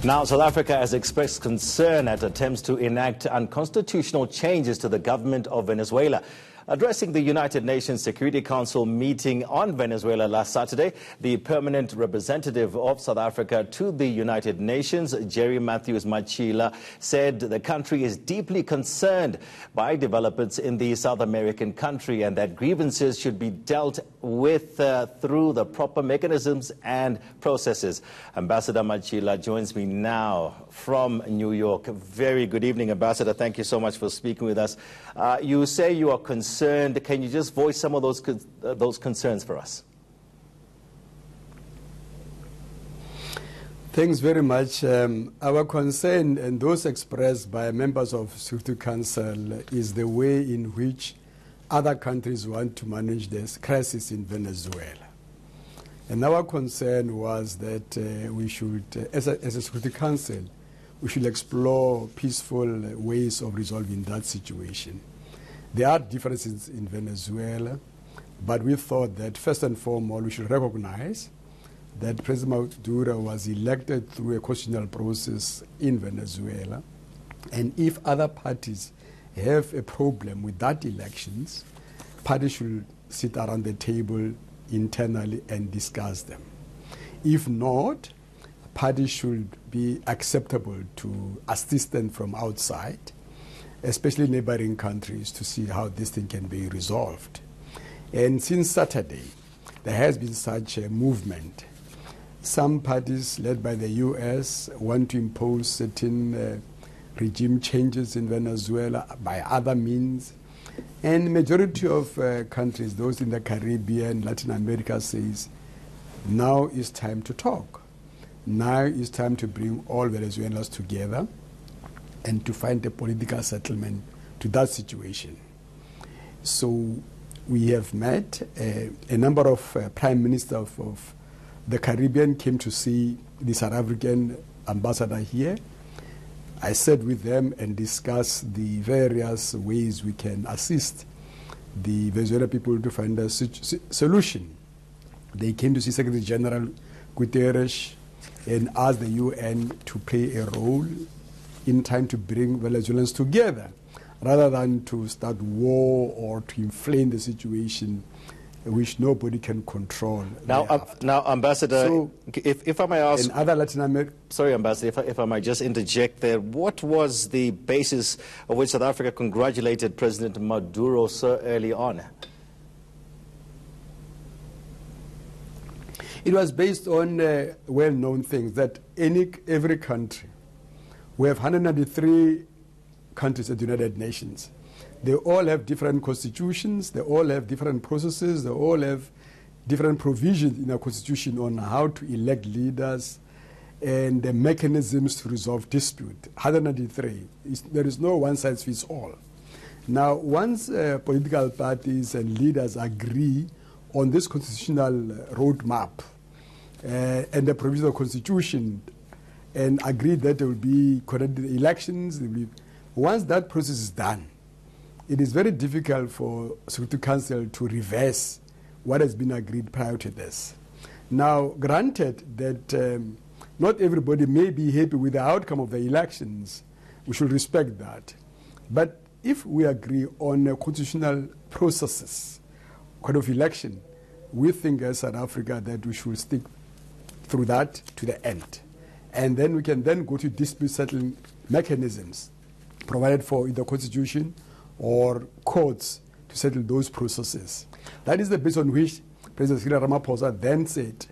Now, South Africa has expressed concern at attempts to enact unconstitutional changes to the government of Venezuela. Addressing the United Nations Security Council meeting on Venezuela last Saturday, the permanent representative of South Africa to the United Nations, Jerry Matthews Machila, said the country is deeply concerned by developments in the South American country and that grievances should be dealt with through the proper mechanisms and processes. Ambassador Machila joins me now from New York. Very good evening, Ambassador. Thank you so much for speaking with us. You say you are concerned. Can you just voice some of those concerns for us? Thanks very much. Our concern, and those expressed by members of Security Council, is the way in which other countries want to manage this crisis in Venezuela. And our concern was that we should, as a Security Council, we should explore peaceful ways of resolving that situation. There are differences in Venezuela, but we thought that first and foremost we should recognize that President Maduro was elected through a constitutional process in Venezuela, and if other parties have a problem with that elections, parties should sit around the table internally and discuss them. If not, parties should be acceptable to assistance from outside, especially neighboring countries, to see how this thing can be resolved. And since Saturday, there has been such a movement. Some parties, led by the U.S., want to impose certain regime changes in Venezuela by other means. And the majority of countries, those in the Caribbean, Latin America, says, now is time to talk. Now is time to bring all Venezuelans together and to find a political settlement to that situation. So we have met. A number of prime ministers of the Caribbean came to see the South African ambassador here. I sat with them and discussed the various ways we can assist the Venezuelan people to find a solution. They came to see Secretary General Guterres and asked the UN to play a role in time to bring Venezuelans together, rather than to start war or to inflame the situation which nobody can control. Now, Ambassador, so, if I may ask... In other Latin America... Sorry, Ambassador, if I might just interject there. What was the basis of which South Africa congratulated President Maduro so early on? It was based on well-known things that every country, we have 193 countries at the United Nations. They all have different constitutions, they all have different processes, they all have different provisions in our constitution on how to elect leaders and the mechanisms to resolve dispute. 193. There is no one-size-fits-all. Now, once political parties and leaders agree on this constitutional roadmap and the provision of the constitution, and agree that there will be conducted elections. Once that process is done, it is very difficult for Security Council to reverse what has been agreed prior to this. Now, granted that not everybody may be happy with the outcome of the elections, we should respect that. But if we agree on constitutional processes, kind of election, we think as South Africa that we should stick through that to the end. And then we can then go to dispute settling mechanisms provided for in the Constitution or courts to settle those processes. That is the basis on which President Cyril Ramaphosa then said,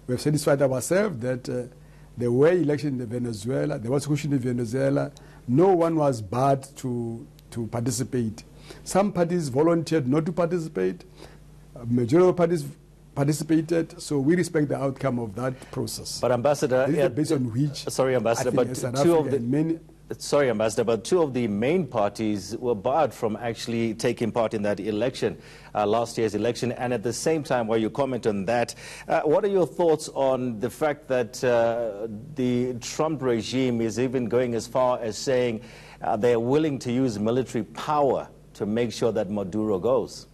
we have satisfied ourselves that there were elections in Venezuela, there was constitution in Venezuela, no one was barred to participate. Some parties volunteered not to participate, majority of parties participated, so we respect the outcome of that process. But Ambassador, this is the basis on which sorry, Ambassador, but two of the main parties were barred from actually taking part in that election, last year's election. And at the same time, while you comment on that, what are your thoughts on the fact that the Trump regime is even going as far as saying they're willing to use military power to make sure that Maduro goes?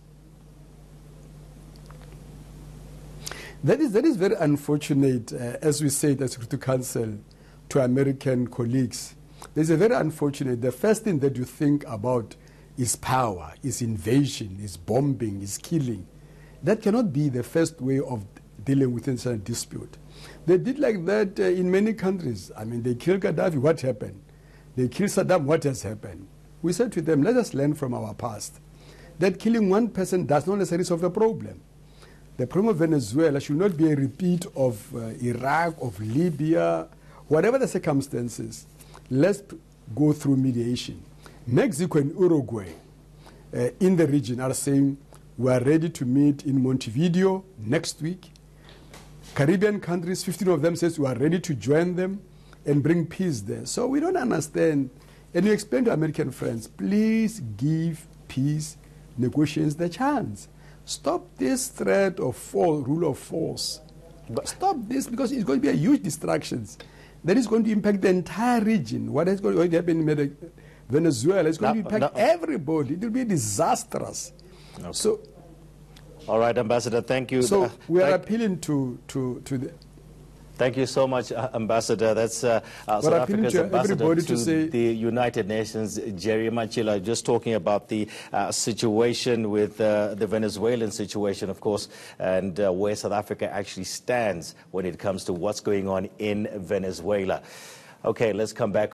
That is very unfortunate, as we said, as Security Council, to American colleagues, there's a very unfortunate, the first thing that you think about is power, is invasion, is bombing, is killing. That cannot be the first way of dealing with international dispute. They did like that in many countries. I mean, they killed Gaddafi, what happened? They killed Saddam, what has happened? We said to them, let us learn from our past. That killing one person does not necessarily solve the problem. The problem of Venezuela should not be a repeat of Iraq, of Libya, whatever the circumstances. Let's go through mediation. Mexico and Uruguay in the region are saying we are ready to meet in Montevideo next week. Caribbean countries, 15 of them says we are ready to join them and bring peace there. So we don't understand. And you explain to American friends, please give peace negotiations the chance. Stop this threat of rule of force. Stop this, because it's going to be a huge distraction. That is going to impact the entire region. What is going to happen in Venezuela is going to impact everybody. It will be disastrous. Okay. So, all right, Ambassador, thank you. So we are appealing to the... Thank you so much, Ambassador. That's South Africa's ambassador to the United Nations, Jerry Machila, just talking about the situation with the Venezuelan situation, of course, and where South Africa actually stands when it comes to what's going on in Venezuela. Okay, let's come back.